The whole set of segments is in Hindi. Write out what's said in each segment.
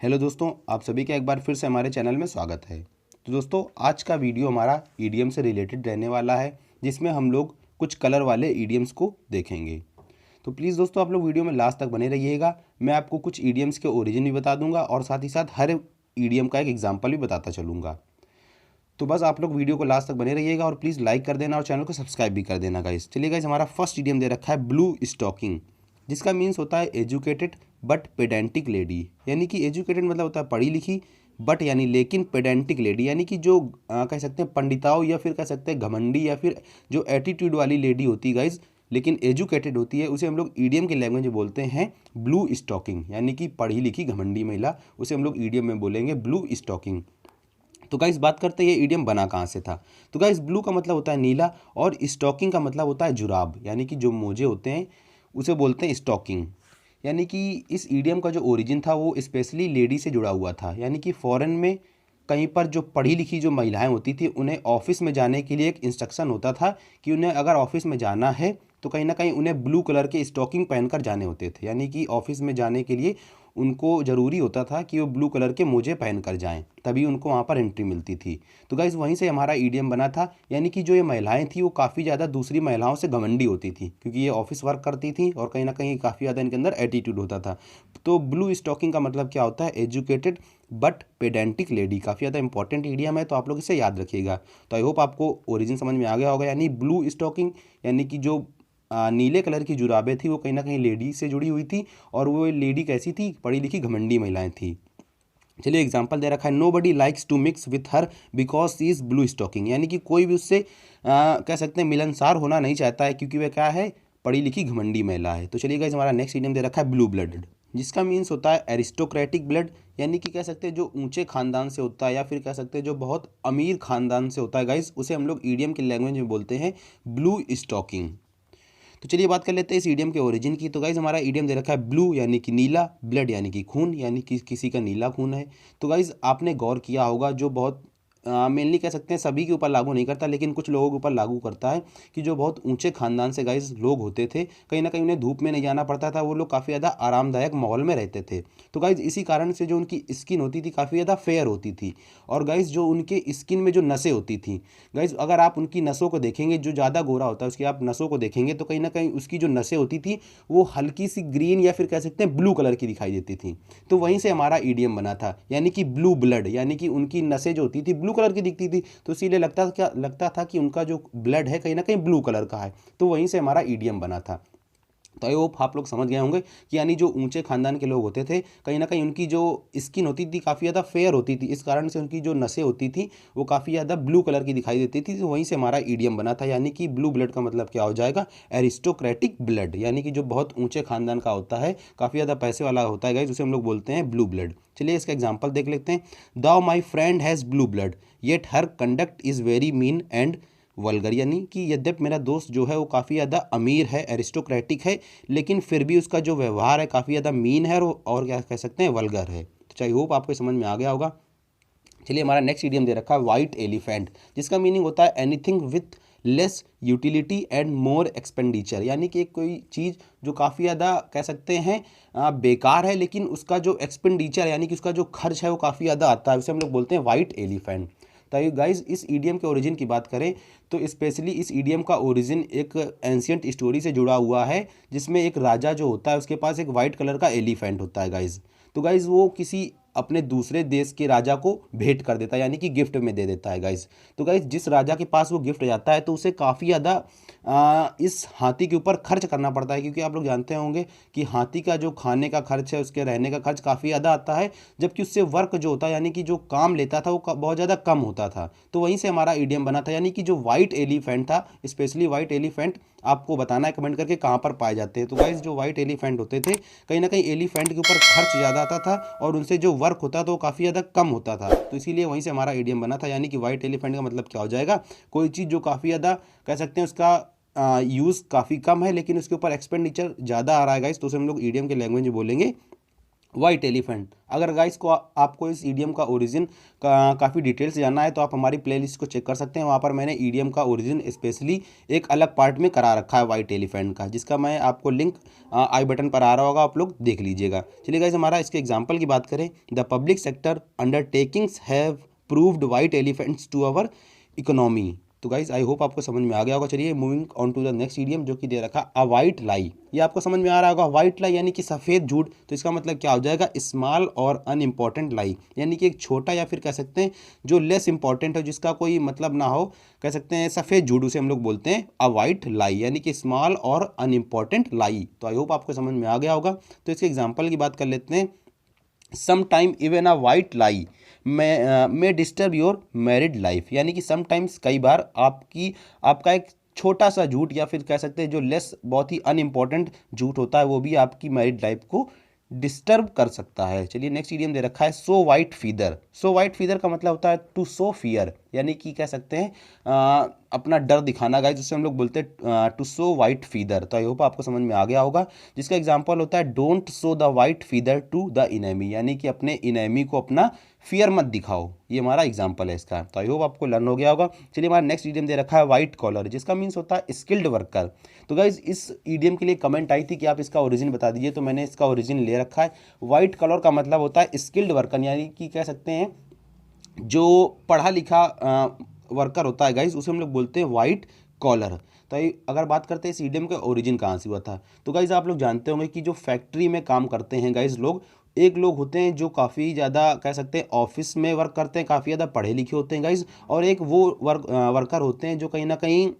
हेलो दोस्तों, आप सभी का एक बार फिर से हमारे चैनल में स्वागत है। तो दोस्तों, आज का वीडियो हमारा ईडीएम से रिलेटेड रहने वाला है, जिसमें हम लोग कुछ कलर वाले ईडीएम्स को देखेंगे। तो प्लीज़ दोस्तों, आप लोग वीडियो में लास्ट तक बने रहिएगा। मैं आपको कुछ ईडीएम्स के ओरिजिन भी बता दूंगा और साथ ही साथ हर ईडीएम का एक एग्जाम्पल भी बताता चलूँगा। तो बस आप लोग वीडियो को लास्ट तक बने रहिएगा और प्लीज़ लाइक कर देना और चैनल को सब्सक्राइब भी कर देना गाइस। चलिए गाइस, हमारा फर्स्ट ईडीएम दे रखा है ब्लू स्टॉकिंग, जिसका मीन्स होता है एजुकेटेड बट पेडेंटिक लेडी। यानी कि एजुकेटेड मतलब होता है पढ़ी लिखी, बट यानी लेकिन पेडेंटिक लेडी यानी कि जो कह सकते हैं पंडिताओं या फिर कह सकते हैं घमंडी या फिर जो एटीट्यूड वाली लेडी होती है गाइज, लेकिन एजुकेटेड होती है, उसे हम लोग ईडीएम की लैंग्वेज में बोलते हैं ब्लू स्टॉकिंग। यानी कि पढ़ी लिखी घमंडी महिला, उसे हम लोग ईडीएम में बोलेंगे ब्लू स्टॉकिंग। तो गाइस बात करते हैं ये ईडियम बना कहाँ से था। तो गाइस ब्लू का मतलब होता है नीला और स्टॉकिंग का मतलब होता है जुराब, यानी कि जो मोजे होते हैं उसे बोलते हैं स्टॉकिंग। यानी कि इस ईडियम का जो ओरिजिन था वो स्पेशली लेडी से जुड़ा हुआ था। यानी कि फॉरेन में कहीं पर जो पढ़ी लिखी जो महिलाएं होती थी, उन्हें ऑफिस में जाने के लिए एक इंस्ट्रक्शन होता था कि उन्हें अगर ऑफिस में जाना है तो कहीं ना कहीं उन्हें ब्लू कलर के स्टॉकिंग पहनकर जाने होते थे। यानी कि ऑफिस में जाने के लिए उनको ज़रूरी होता था कि वो ब्लू कलर के मोजे पहन कर जाएँ, तभी उनको वहाँ पर एंट्री मिलती थी। तो गाइज़ वहीं से हमारा ईडीएम बना था। यानी कि जो ये महिलाएं थी वो काफ़ी ज़्यादा दूसरी महिलाओं से घमंडी होती थी, क्योंकि ये ऑफिस वर्क करती थी और कहीं ना कहीं काफ़ी ज़्यादा इनके अंदर एटीट्यूड होता था। तो ब्लू स्टॉकिंग का मतलब क्या होता है? Educated but pedantic lady. काफ़ी ज़्यादा इंपॉर्टेंट ईडीएम है, तो आप लोग इसे याद रखिएगा। तो आई होप आपको ओरिजिन समझ में आ गया होगा। यानी ब्लू स्टॉकिंग यानी कि जो नीले कलर की जुराबें थी वो कहीं ना कहीं लेडी से जुड़ी हुई थी, और वो लेडी कैसी थी? पढ़ी लिखी घमंडी महिलाएं थी। चलिए एग्जाम्पल दे रखा है, nobody likes to mix with her because she is blue stocking. यानी कि कोई भी उससे कह सकते हैं मिलनसार होना नहीं चाहता है, क्योंकि वह क्या है? पढ़ी लिखी घमंडी महिला है। तो चलिए गाइस, हमारा नेक्स्ट इडियम दे रखा है ब्लू ब्लडेड, जिसका मीन्स होता है एरिस्टोक्रेटिक ब्लड। यानी कि कह सकते हैं जो ऊंचे खानदान से होता है या फिर कह सकते हैं जो बहुत अमीर खानदान से होता है गाइस, उसे हम लोग ईडियम की लैंग्वेज में बोलते हैं ब्लू स्टॉकिंग। तो चलिए बात कर लेते हैं इस ईडियम के ओरिजिन की। तो गाइज हमारा ईडियम दे रखा है ब्लू यानी कि नीला, ब्लड यानी कि खून, यानी कि किसी का नीला खून है। तो गाइज आपने गौर किया होगा, जो बहुत मेनली कह सकते हैं सभी के ऊपर लागू नहीं करता, लेकिन कुछ लोगों के ऊपर लागू करता है, कि जो बहुत ऊंचे खानदान से गाइज लोग होते थे, कहीं ना कहीं उन्हें धूप में नहीं जाना पड़ता था, वो लोग काफ़ी ज़्यादा आरामदायक माहौल में रहते थे। तो गाइज इसी कारण से जो उनकी स्किन होती थी काफ़ी ज़्यादा फेयर होती थी। और गाइज जो उनके स्किन में जो नसें होती थी गाइज, अगर आप उनकी नसों को देखेंगे, जो ज़्यादा गोरा होता है उसकी आप नसों को देखेंगे तो कहीं ना कहीं उसकी जो नसें होती थी वो हल्की सी ग्रीन या फिर कह सकते हैं ब्लू कलर की दिखाई देती थी। तो वहीं से हमारा ईडीएम बना था, यानी कि ब्लू ब्लड, यानी कि उनकी नसें जो होती थी ब्लू कलर की दिखती थी, तो इसीलिए लगता था कि उनका जो ब्लड है कहीं ना कहीं ब्लू कलर का है। तो वहीं से हमारा ईडीएम बना था। तो आई होप आप लोग समझ गए होंगे कि यानी जो ऊंचे खानदान के लोग होते थे, कहीं ना कहीं उनकी जो स्किन होती थी काफ़ी ज़्यादा फेयर होती थी, इस कारण से उनकी जो नसें होती थी वो काफ़ी ज़्यादा ब्लू कलर की दिखाई देती थी। तो वहीं से हमारा ईडीएम बना था। यानी कि ब्लू ब्लड का मतलब क्या हो जाएगा? एरिस्टोक्रेटिक ब्लड, यानी कि जो बहुत ऊंचे खानदान का होता है, काफ़ी ज़्यादा पैसे वाला होता है गाइस, उसे हम लोग बोलते हैं ब्लू ब्लड। चलिए इसका एग्जाम्पल देख लेते हैं। दाओ my friend has blue blood yet her conduct is very mean and vulgar. यानी कि यद्यपि मेरा दोस्त जो है वो काफ़ी ज़्यादा अमीर है, एरिस्टोक्रेटिक है, लेकिन फिर भी उसका जो व्यवहार है काफ़ी ज़्यादा मीन है और क्या कह सकते हैं, वल्गर है। तो आई होप आपको समझ में आ गया होगा। चलिए हमारा नेक्स्ट इडियम दे रखा है वाइट एलिफेंट, जिसका मीनिंग होता है anything with less utility and more expenditure. यानी कि कोई चीज़ जो काफ़ी ज़्यादा कह सकते हैं बेकार है, लेकिन उसका जो एक्सपेंडिचर यानी कि उसका जो खर्च है वो काफ़ी ज़्यादा आता है, उसे हम लोग बोलते हैं वाइट एलिफेंट। तो गाइज इस ईडीएम के ओरिजिन की बात करें तो स्पेशली इस ईडीएम का ओरिजिन एक एंशियंट स्टोरी से जुड़ा हुआ है, जिसमें एक राजा जो होता है उसके पास एक वाइट कलर का एलिफेंट होता है गाइज। तो गाइज वो किसी अपने दूसरे देश के राजा को भेंट कर देता है, यानी कि गिफ्ट में दे देता है गाइज। तो गाइज जिस राजा के पास वो गिफ्ट जाता है तो उसे काफ़ी ज़्यादा इस हाथी के ऊपर खर्च करना पड़ता है, क्योंकि आप लोग जानते होंगे कि हाथी का जो खाने का खर्च है, उसके रहने का खर्च काफ़ी ज़्यादा आता है, जबकि उससे वर्क जो होता है यानी कि जो काम लेता था वो बहुत ज़्यादा कम होता था। तो वहीं से हमारा ईडीएम बना था। यानी कि जो वाइट एलिफेंट था, स्पेशली वाइट एलिफेंट आपको बताना है कमेंट करके कहाँ पर पाए जाते हैं। तो गाइज जो वाइट एलिफेंट होते थे, कहीं ना कहीं एलिफेंट के ऊपर खर्च ज़्यादा आता था और उनसे जो वर्क होता था वो काफ़ी ज़्यादा कम होता था। तो इसीलिए वहीं से हमारा ईडीएम बना था। यानी कि वाइट एलिफेंट का मतलब क्या हो जाएगा? कोई चीज़ जो काफ़ी ज़्यादा कह सकते हैं उसका यूज़ काफ़ी कम है, लेकिन उसके ऊपर एक्सपेंडिचर ज़्यादा आ रहा है गाइस, तो उसे हम लोग ईडीएम के लैंग्वेज में बोलेंगे वाइट एलिफेंट। अगर गाइस को आपको इस ईडियम का ओरिजिन काफ़ी डिटेल से जानना है तो आप हमारी प्लेलिस्ट को चेक कर सकते हैं। वहाँ पर मैंने ईडियम का ओरिजिन स्पेशली एक अलग पार्ट में करा रखा है वाइट एलिफेंट का, जिसका मैं आपको लिंक आई बटन पर आ रहा होगा, आप लोग देख लीजिएगा। चलिए गाइस, हमारा इसके एग्जाम्पल की बात करें, the public sector undertakings have proved white elephants to our economy. तो गाइज आई होप आपको समझ में आ गया होगा। चलिए moving on to the next idiom जो कि दे रखा अ वाइट लाई। ये आपको समझ में आ रहा होगा, वाइट लाई यानी कि सफ़ेद झूठ। तो इसका मतलब क्या हो जाएगा, स्मॉल और अनइम्पॉर्टेंट लाई, यानी कि एक छोटा या फिर कह सकते हैं जो लेस इंपॉर्टेंट है, जिसका कोई मतलब ना हो, कह सकते हैं सफ़ेद झूठ, उसे हम लोग बोलते हैं अ वाइट लाई, यानी कि स्मॉल और अनइम्पॉर्टेंट लाई। तो आई होप आपको समझ में आ गया होगा। तो इसके एग्जाम्पल की बात कर लेते हैं। Some time even a white lie में डिस्टर्ब योर मैरिड लाइफ, यानी कि समटाइम्स कई बार आपका एक छोटा सा झूठ या फिर कह सकते हैं जो लेस बहुत ही अनइम्पॉर्टेंट झूठ होता है, वो भी आपकी मैरिड लाइफ को डिस्टर्ब कर सकता है। चलिए नेक्स्ट इडियम दे रखा है so white feather. So white feather का मतलब होता है टू सो फियर, यानी कि कह सकते हैं अपना डर दिखाना गाइस, जिससे हम लोग बोलते हैं टू सो वाइट फीदर। तो आई होप आपको समझ में आ गया होगा। जिसका एग्जांपल होता है don't show the white feather to the enemy, यानी कि अपने इनेमी को अपना फियर मत दिखाओ। ये हमारा एग्जांपल है इसका। तो आई होप आपको लर्न हो गया होगा। चलिए हमारा नेक्स्ट इडियम दे रखा है वाइट कॉलर, जिसका मीन्स होता है स्किल्ड वर्कर। तो गाइज इस इडियम के लिए कमेंट आई थी कि आप इसका ओरिजिन बता दीजिए, तो मैंने इसका ओरिजिन ले रखा है। वाइट कॉलर का मतलब होता है स्किल्ड वर्कर, यानी कि कह सकते हैं जो पढ़ा लिखा वर्कर होता है गाइज, उसे हम लोग बोलते हैं वाइट कॉलर। तो अगर बात करते हैं इस इडियम का ओरिजिन कहाँ से हुआ था, तो गाइज आप लोग जानते होंगे कि जो फैक्ट्री में काम करते हैं गाइज लोग, एक लोग होते हैं जो काफ़ी ज़्यादा कह सकते हैं ऑफिस में वर्क करते हैं, काफ़ी ज़्यादा पढ़े लिखे होते हैं गाइज, और एक वो वर्कर होते हैं जो कहीं ना कहीं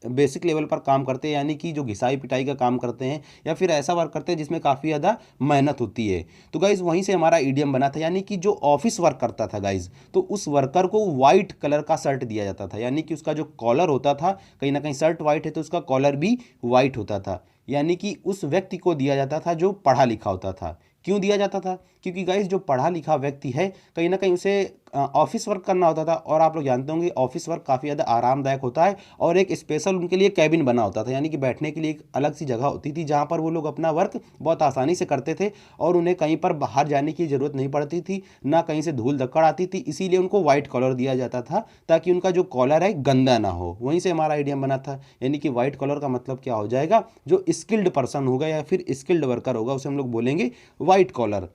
बेसिक लेवल पर काम करते हैं, यानी कि जो घिसाई पिटाई का काम करते हैं या फिर ऐसा वर्क करते हैं जिसमें काफ़ी ज़्यादा मेहनत होती है। तो गाइज़ वहीं से हमारा ईडियम बना था, यानी कि जो ऑफिस वर्क करता था गाइज़, तो उस वर्कर को वाइट कलर का शर्ट दिया जाता था, यानी कि उसका जो कॉलर होता था, कहीं ना कहीं शर्ट वाइट है तो उसका कॉलर भी वाइट होता था, यानी कि उस व्यक्ति को दिया जाता था जो पढ़ा लिखा होता था। क्यों दिया जाता था, क्योंकि गाइज जो पढ़ा लिखा व्यक्ति है कहीं ना कहीं उसे ऑफिस वर्क करना होता था, और आप लोग जानते होंगे ऑफिस वर्क काफ़ी ज़्यादा आरामदायक होता है, और एक स्पेशल उनके लिए कैबिन बना होता था, यानी कि बैठने के लिए एक अलग सी जगह होती थी जहाँ पर वो लोग अपना वर्क बहुत आसानी से करते थे, और उन्हें कहीं पर बाहर जाने की ज़रूरत नहीं पड़ती थी, ना कहीं से धूल धक्कड़ आती थी। इसीलिए उनको वाइट कॉलर दिया जाता था ताकि उनका जो कॉलर है गंदा ना हो। वहीं से हमारा आइडिया बना था, यानी कि वाइट कॉलर का मतलब क्या हो जाएगा, जो स्किल्ड पर्सन होगा या फिर स्किल्ड वर्कर होगा उसे हम लोग बोलेंगे वाइट कॉलर।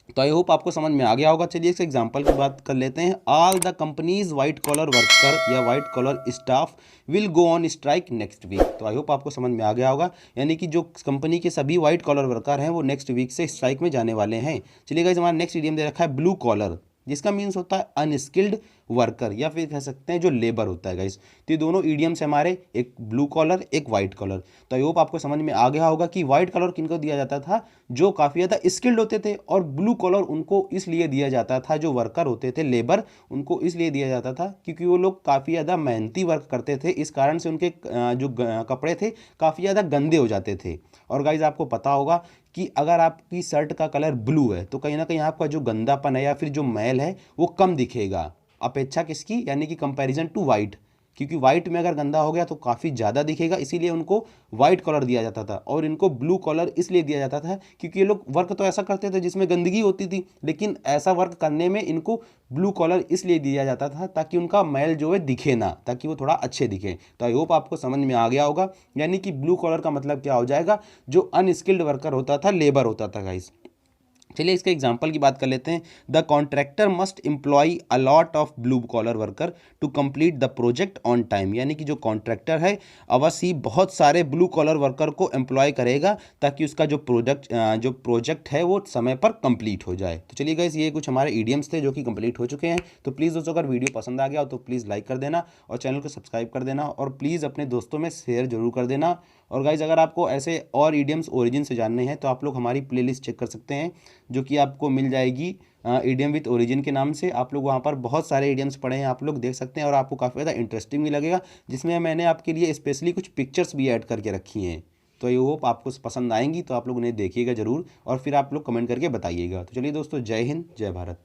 तो आई होप आपको समझ में आ गया होगा। चलिए इस एग्जांपल की बात कर लेते हैं। All the companies white collar worker या white collar staff will go on strike next week. तो आई होप आपको समझ में आ गया होगा, यानी कि जो कंपनी के सभी वाइट कॉलर वर्कर हैं वो नेक्स्ट वीक से स्ट्राइक में जाने वाले हैं। चलिए गाइस, हमारा नेक्स्ट इडियम दे रखा है ब्लू कॉलर, जिसका मीन्स होता है अनस्किल्ड वर्कर या फिर कह सकते हैं जो लेबर होता है गाइस। तो ये दोनों ईडियम्स हमारे, एक ब्लू कॉलर एक वाइट कॉलर। तो आई होप आपको समझ में आ गया होगा कि वाइट कॉलर किनको दिया जाता था, जो काफ़ी ज़्यादा स्किल्ड होते थे, और ब्लू कॉलर उनको इसलिए दिया जाता था, जो वर्कर होते थे लेबर, उनको इसलिए दिया जाता था क्योंकि वो लोग काफ़ी ज़्यादा मेहनती वर्क करते थे। इस कारण से उनके जो कपड़े थे काफ़ी ज़्यादा गंदे हो जाते थे। और गाइज आपको पता होगा कि अगर आपकी शर्ट का कलर ब्लू है तो कहीं ना कहीं आपका जो गंदापन है या फिर जो मैल है वो कम दिखेगा, अपेक्षा किसकी, यानी कि कंपैरिजन टू वाइट, क्योंकि वाइट में अगर गंदा हो गया तो काफ़ी ज़्यादा दिखेगा, इसीलिए उनको वाइट कलर दिया जाता था। और इनको ब्लू कलर इसलिए दिया जाता था क्योंकि ये लोग वर्क तो ऐसा करते थे जिसमें गंदगी होती थी, लेकिन ऐसा वर्क करने में इनको ब्लू कलर इसलिए दिया जाता था ताकि उनका मैल जो है दिखे ना, ताकि वो थोड़ा अच्छे दिखे। तो आई होप आपको समझ में आ गया होगा, यानी कि ब्लू कलर का मतलब क्या हो जाएगा, जो अनस्किल्ड वर्कर होता था, लेबर होता था गाइस। चलिए इसके एग्जांपल की बात कर लेते हैं। The contractor must employ a lot of blue collar worker to complete the project on time, यानी कि जो कॉन्ट्रैक्टर है अवश्य ही बहुत सारे ब्लू कॉलर वर्कर को एम्प्लॉय करेगा ताकि उसका जो प्रोजेक्ट है वो समय पर कंप्लीट हो जाए। तो चलिए गाइस, ये कुछ हमारे ईडियम्स थे जो कि कंप्लीट हो चुके हैं। तो प्लीज़ दोस्तों, अगर वीडियो पसंद आ गया हो तो प्लीज़ लाइक कर देना और चैनल को सब्सक्राइब कर देना, और प्लीज़ अपने दोस्तों में शेयर जरूर कर देना। और गाइज अगर आपको ऐसे और ईडियम्स ओरिजिन से जानने हैं तो आप लोग हमारी प्लेलिस्ट चेक कर सकते हैं, जो कि आपको मिल जाएगी ईडियम विथ ओरिजिन के नाम से। आप लोग वहाँ पर बहुत सारे ईडियम्स पढ़े हैं, आप लोग देख सकते हैं, और आपको काफ़ी ज़्यादा इंटरेस्टिंग भी लगेगा, जिसमें मैंने आपके लिए स्पेशली कुछ पिक्चर्स भी ऐड करके रखी हैं। तो ये होप आपको पसंद आएंगी, तो आप लोग उन्हें देखिएगा ज़रूर, और फिर आप लोग कमेंट करके बताइएगा। तो चलिए दोस्तों, जय हिंद जय भारत।